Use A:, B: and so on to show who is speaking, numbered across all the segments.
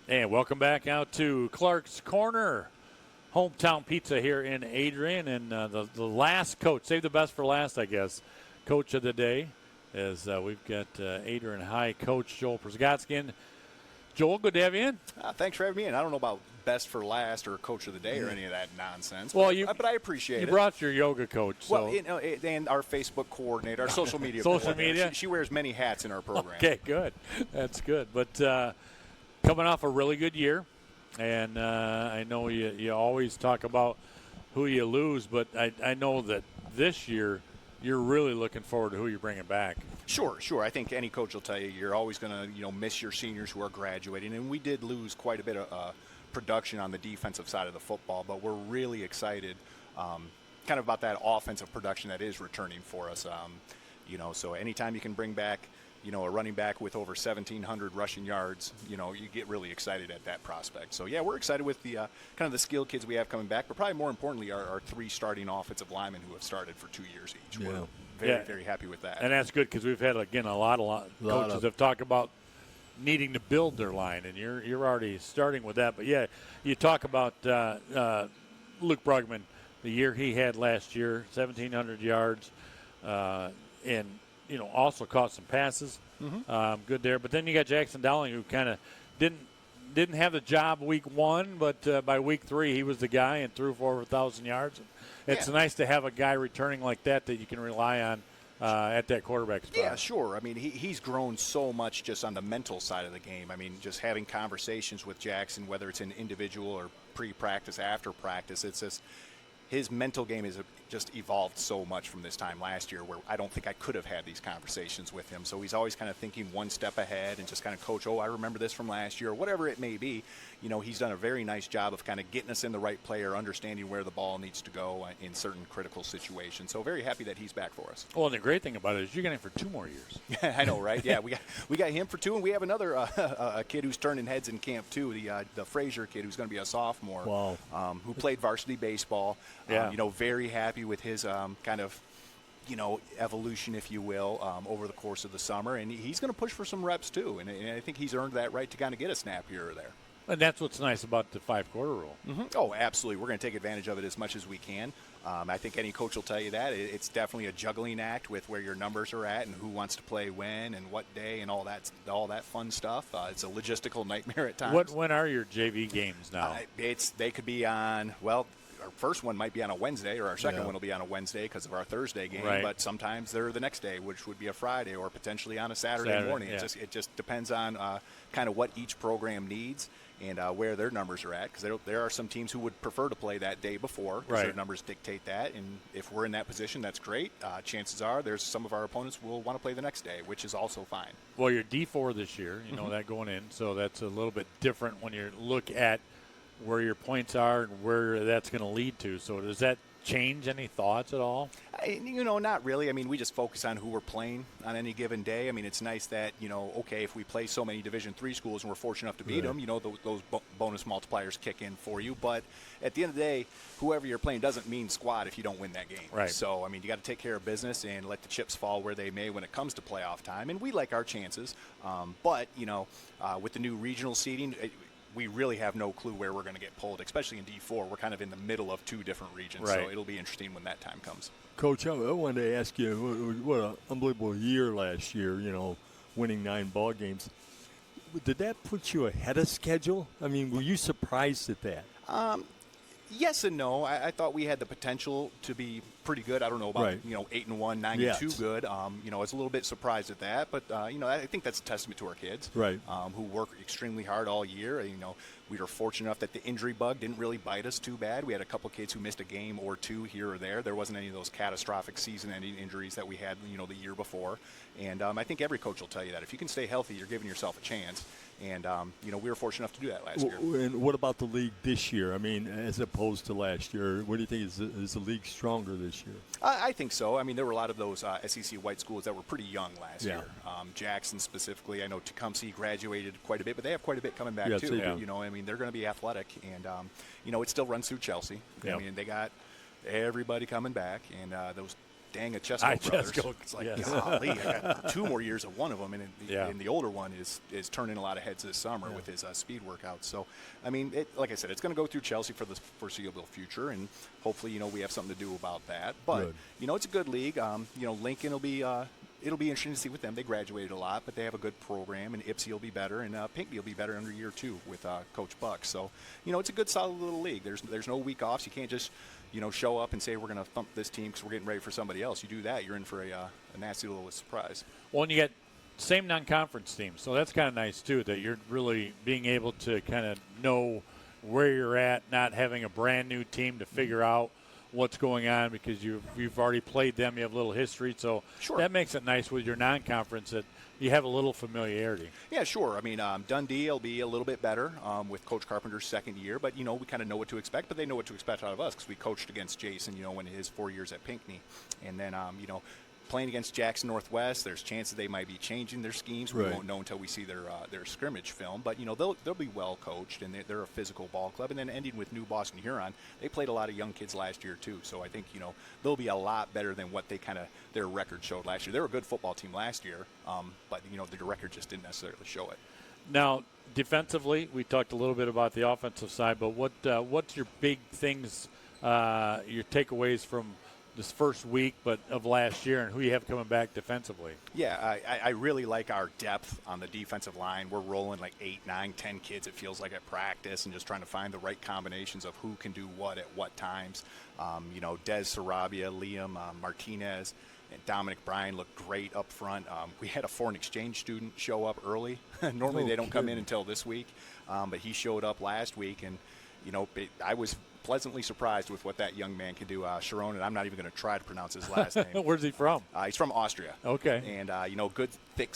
A: And welcome back out to Clark's Corner, hometown pizza here in Adrian. And the last coach, save the best for last, I guess, coach of the day, is we've got Adrian High coach Joel Przygodski. And Joel, good to have you in.
B: Thanks for having me in. I don't know about best for last or coach of the day or any of that nonsense.
A: Well,
B: but I appreciate it.
A: You brought your yoga coach. So.
B: Well, and our Facebook coordinator, our social media
A: social media.
B: She wears many hats in our program.
A: Okay, good. That's good. But coming off a really good year, and I know you always talk about who you lose, but I know that this year you're really looking forward to who you're bringing back.
B: Sure. I think any coach will tell you you're always going to miss your seniors who are graduating, and we did lose quite a bit of production on the defensive side of the football, but we're really excited kind of about that offensive production that is returning for us. So anytime you can bring back a running back with over 1,700 rushing yards, you get really excited at that prospect. So, yeah, we're excited with the kind of the skilled kids we have coming back, but probably more importantly our three starting offensive linemen who have started for 2 years each.
C: Yeah.
B: We're very happy with that.
A: And that's good because we've had, again, a lot of coaches have talked about needing to build their line, and you're already starting with that. But, yeah, you talk about Luke Brugman, the year he had last year, 1,700 yards, and – also caught some passes. Good there. But then you got Jackson Dowling, who kind of didn't have the job week 1, but by week 3 he was the guy and threw for over 1,000 yards. It's nice to have a guy returning like that you can rely on at that quarterback spot.
B: Yeah, sure. I mean, he's grown so much just on the mental side of the game. I mean, just having conversations with Jackson, whether it's an individual or pre-practice, after practice, it's just his mental game has just evolved so much from this time last year where I don't think I could have had these conversations with him. So he's always kind of thinking one step ahead and just kind of, coach, I remember this from last year, or whatever it may be. He's done a very nice job of kind of getting us in the right play or understanding where the ball needs to go in certain critical situations. So very happy that he's back for us.
A: Well, and the great thing about it is you're getting him for 2 more years.
B: I know, right? Yeah, we got him for 2, and we have another a kid who's turning heads in camp too, the Frazier kid who's going to be a sophomore.
C: Wow.
B: Who played varsity baseball.
A: Yeah.
B: Very happy with his kind of, evolution, if you will, over the course of the summer. And he's going to push for some reps, too. And I think he's earned that right to kind of get a snap here or there.
A: And that's what's nice about the 5-quarter rule.
B: Mm-hmm. Oh, absolutely. We're going to take advantage of it as much as we can. I think any coach will tell you that. It's definitely a juggling act with where your numbers are at and who wants to play when and what day and all that fun stuff. It's a logistical nightmare at times.
A: When are your JV games now?
B: They could be on, our first one might be on a Wednesday, or our second one will be on a Wednesday because of our Thursday game.
A: Right.
B: But sometimes they're the next day, which would be a Friday, or potentially on a Saturday morning.
A: Yeah.
B: It just depends on kind of what each program needs and where their numbers are at. Because there are some teams who would prefer to play that day before because their numbers dictate that. And if we're in that position, that's great. Chances are there's some of our opponents will want to play the next day, which is also fine.
A: Well, you're D4 this year. You know that going in. So that's a little bit different when you look at where your points are and where that's going to lead to. So does that change any thoughts at all?
B: Not really. I mean, we just focus on who we're playing on any given day. I mean, it's nice that, if we play so many Division III schools and we're fortunate enough to beat them, those bonus multipliers kick in for you. But at the end of the day, whoever you're playing doesn't mean squat if you don't win that game.
A: Right.
B: So, I mean, you got to take care of business and let the chips fall where they may when it comes to playoff time. And we like our chances. But with the new regional seeding, we really have no clue where we're going to get pulled, especially in D4. We're kind of in the middle of 2 different regions, so it'll be interesting when that time comes.
C: Coach, I wanted to ask you, what an unbelievable year last year, winning 9 ball games. Did that put you ahead of schedule? I mean, were you surprised at that?
B: Yes and no. I thought we had the potential to be pretty good. I don't know about 8-1, 9-2 good. I was a little bit surprised at that, but I think that's a testament to our kids, who work extremely hard all year. We were fortunate enough that the injury bug didn't really bite us too bad. We had a couple kids who missed a game or 2 here or there. There wasn't any of those catastrophic season-ending injuries that we had, the year before. And I think every coach will tell you that if you can stay healthy, you're giving yourself a chance. And we were fortunate enough to do that last year.
C: And what about the league this year? I mean, as opposed to last year, what do you think is the league stronger this year?
B: I think so. I mean, there were a lot of those SEC white schools that were pretty young last year. Jackson specifically, I know Tecumseh graduated quite a bit, but they have quite a bit coming back too. I mean, they're going to be athletic, and it still runs through Chelsea. I mean, they got everybody coming back, and those Dangachesko brothers. It's like, golly, I got 2 more years of one of them, and the older one is turning a lot of heads this summer with his speed workouts. So, I mean, like I said, it's going to go through Chelsea for the foreseeable future, and hopefully, we have something to do about that. But, it's a good league. Lincoln will be it'll be interesting to see with them. They graduated a lot, but they have a good program, and Ipsy will be better, and Pinckney will be better under year 2 with Coach Buck. So, it's a good, solid little league. There's no week offs. You can't just, show up and say we're going to thump this team because we're getting ready for somebody else. You do that, you're in for a nasty little surprise.
A: Well, and you get same non-conference teams, so that's kind of nice, too, that you're really being able to kind of know where you're at, not having a brand-new team to figure out what's going on because you've already played them. You have a little history, so that makes it nice with your non-conference that you have a little familiarity.
B: Yeah, sure. I mean, Dundee will be a little bit better with Coach Carpenter's second year, but, we kind of know what to expect, but they know what to expect out of us because we coached against Jason, when his 4 years at Pinckney. And then, playing against Jackson Northwest, there's chances they might be changing their schemes. We won't know until we see their scrimmage film. But, they'll be well coached, and they're a physical ball club. And then ending with New Boston Huron, they played a lot of young kids last year, too. So I think, they'll be a lot better than what they their record showed last year. They were a good football team last year, but, the record just didn't necessarily show it.
A: Now, defensively, we talked a little bit about the offensive side, but what's your big things, your takeaways from this first week but of last year and who you have coming back defensively?
B: Yeah, I really like our depth on the defensive line. We're rolling like 8, 9, 10 kids, it feels like, at practice, and just trying to find the right combinations of who can do what at what times. Des Sarabia, Liam Martinez, and Dominic Bryan looked great up front. We had a foreign exchange student show up early. Normally they don't come in until this week, but he showed up last week, and I was pleasantly surprised with what that young man can do. Sharon, and I'm not even going to try to pronounce his last name.
A: Where's he from?
B: He's from Austria.
A: Okay.
B: And, good, thick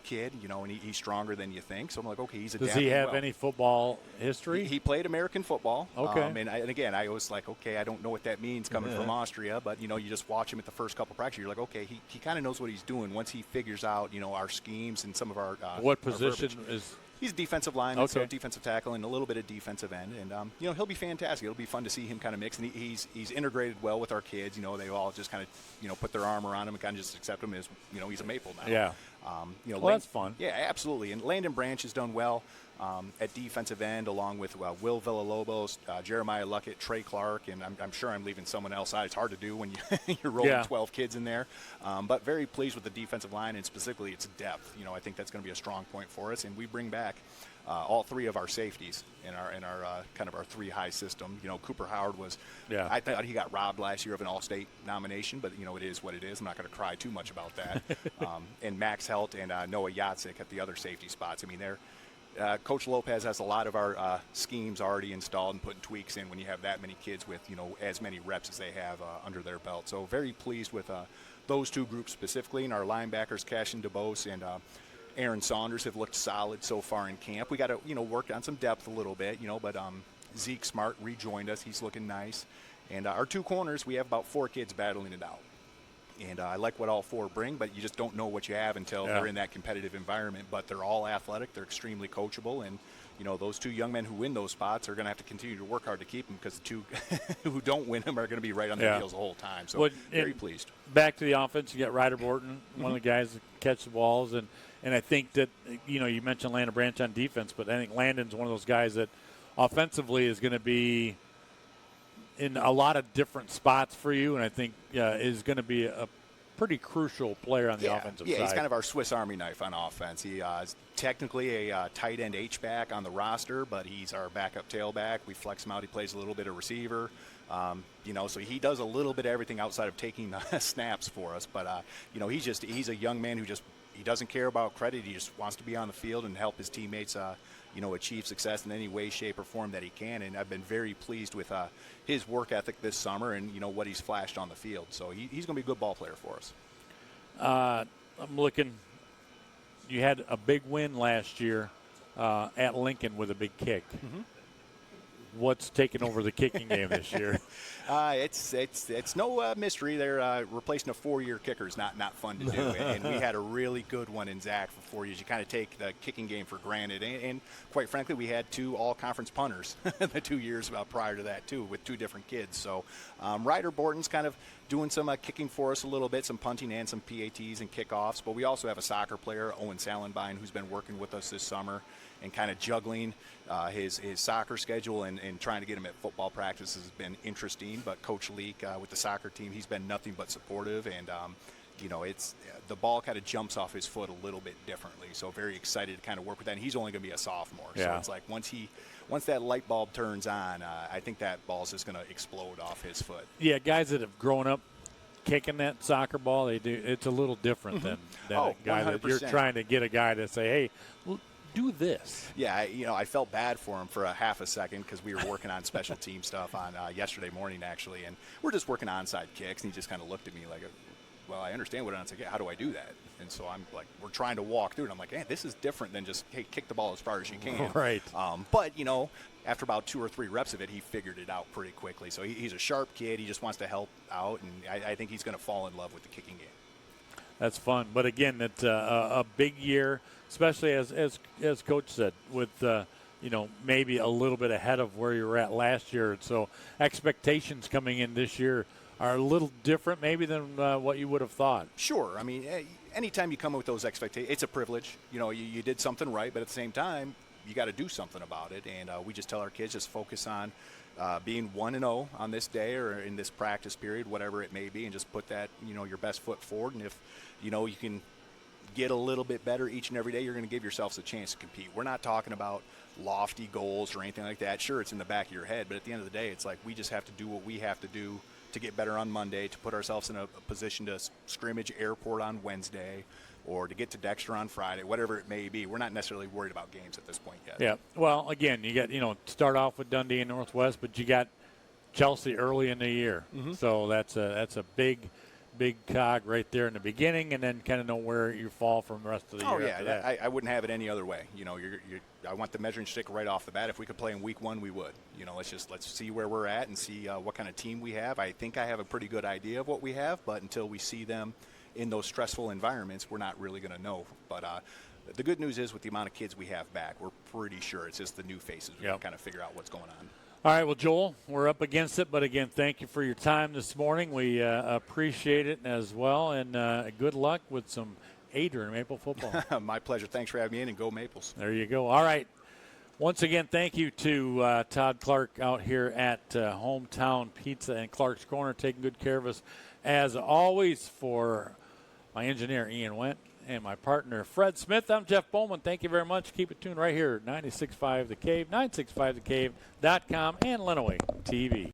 B: kid, and he's stronger than you think. So I'm like, okay, he's
A: adapting. Does he have any football history?
B: He played American football.
A: Okay.
B: And again, I was like, okay, I don't know what that means coming from Austria, but, you just watch him at the first couple practices. You're like, okay, he kind of knows what he's doing once he figures out, our schemes and some of our
A: what position is –
B: He's defensive line, so defensive tackle, and a little bit of defensive end. And, he'll be fantastic. It'll be fun to see him kind of mix. And he's integrated well with our kids. They all just kind of, put their arm around him and kind of just accept him as, he's a Maple now.
A: Yeah.
B: Well,
A: that's fun.
B: Yeah, absolutely. And Landon Branch has done well at defensive end, along with Will Villalobos, Jeremiah Luckett, Trey Clark, and I'm sure I'm leaving someone else out. It's hard to do when you're rolling 12 kids in there. But very pleased with the defensive line, and specifically its depth. I think that's going to be a strong point for us. And we bring back all 3 of our safeties in our kind of our 3 high system. Cooper Howard was. Yeah. I thought he got robbed last year of an All-State nomination, but it is what it is. I'm not going to cry too much about that. And Max Helt and Noah Yatsik at the other safety spots. I mean, they're. Coach Lopez has a lot of our schemes already installed and putting tweaks in when you have that many kids with, as many reps as they have under their belt. So very pleased with those 2 groups specifically. And our linebackers, Cashin DeBose and Aaron Saunders, have looked solid so far in camp. We got to, work on some depth a little bit, but Zeke Smart rejoined us. He's looking nice. And our 2 corners, we have about 4 kids battling it out. And I like what all 4 bring, but you just don't know what you have until they're in that competitive environment. But they're all athletic. They're extremely coachable. And, those 2 young men who win those spots are going to have to continue to work hard to keep them because the 2 who don't win them are going to be right on their heels the whole time. So very pleased.
A: Back to the offense, you got Ryder Borton, one of the guys that catch the balls. And I think that, you mentioned Landon Branch on defense, but I think Landon's one of those guys that offensively is going to be in a lot of different spots for you, and I think is going to be a pretty crucial player on the offensive side.
B: Yeah, he's kind of our Swiss Army knife on offense. He is technically a tight end H-back on the roster, but he's our backup tailback. We flex him out. He plays a little bit of receiver. So he does a little bit of everything outside of taking snaps for us. But, he's a young man who he doesn't care about credit. He just wants to be on the field and help his teammates achieve success in any way, shape, or form that he can. And I've been very pleased with his work ethic this summer and, what he's flashed on the field. So he's going to be a good ball player for us.
A: I'm looking. You had a big win last year at Lincoln with a big kick.
B: Mm-hmm.
A: what's taking over the kicking game this year?
B: It's no mystery. They're replacing a 4-year kicker is not fun to do, and we had a really good one in Zach for 4 years. You kind of take the kicking game for granted, and quite frankly, we had 2 all-conference punters the 2 years prior to that too, with 2 different kids. So Ryder Borton's kind of doing some kicking for us a little bit, some punting and some PATs and kickoffs. But we also have a soccer player, Owen Salenbein, who's been working with us this summer and kind of juggling his soccer schedule and trying to get him at football practice has been interesting. But Coach Leak with the soccer team, he's been nothing but supportive, and it's the ball kind of jumps off his foot a little bit differently. So very excited to kind of work with that. And he's only going to be a sophomore, so it's like once that light bulb turns on, I think that ball's just going to explode off his foot.
A: Yeah, guys that have grown up kicking that soccer ball, they do. It's a little different than a guy 100%. That you're trying to get a guy to say, hey, do this.
B: Yeah, I felt bad for him for a half a second because we were working on special team stuff on yesterday morning, actually, and we're just working onside kicks, and he just kind of looked at me like, well, I understand what onside kick. How do I do that? And so I'm like, we're trying to walk through it. I'm like, hey, this is different than just, hey, kick the ball as far as you can.
A: Right.
B: But, after about 2 or 3 reps of it, he figured it out pretty quickly. So he's a sharp kid. He just wants to help out, and I think he's going to fall in love with the kicking game. That's
A: fun. But, again, it's a big year, especially as Coach said, with, maybe a little bit ahead of where you were at last year. So expectations coming in this year are a little different maybe than what you would have thought.
B: Sure. I mean, anytime you come up with those expectations, it's a privilege. You did something right, but at the same time, you got to do something about it. And we just tell our kids, just focus on being 1-0 on this day or in this practice period, whatever it may be, and just put that, your best foot forward. And if, you can get a little bit better each and every day, you're going to give yourselves a chance to compete. We're not talking about lofty goals or anything like that. Sure, it's in the back of your head, but at the end of the day, it's like we just have to do what we have to do to get better on Monday, to put ourselves in a position to scrimmage Airport on Wednesday, or to get to Dexter on Friday, whatever it may be. We're not necessarily worried about games at this point yet.
A: Yeah. Well, again, you got, start off with Dundee and Northwest, but you got Chelsea early in the year. Mm-hmm. So that's a big cog right there in the beginning, and then kind of know where you fall from the rest of the year.
B: Oh, yeah. I wouldn't have it any other way. I want the measuring stick right off the bat. If we could play in week 1, we would. Let's see where we're at and see what kind of team we have. I think I have a pretty good idea of what we have, but until we see them in those stressful environments, we're not really going to know. But the good news is with the amount of kids we have back, we're pretty sure it's just the new faces. We can kind of figure out what's going on.
A: All right, well, Joel, we're up against it. But, again, thank you for your time this morning. We appreciate it as well. And good luck with some Adrian Maple football.
B: My pleasure. Thanks for having me in, and go Maples.
A: There you go. All right. Once again, thank you to Todd Clark out here at Hometown Pizza and Clark's Corner, taking good care of us as always. For my engineer, Ian Wendt, and my partner, Fred Smith, I'm Jeff Bowman. Thank you very much. Keep it tuned right here, 96.5 The Cave, 965thecave.com, and Lenawee TV.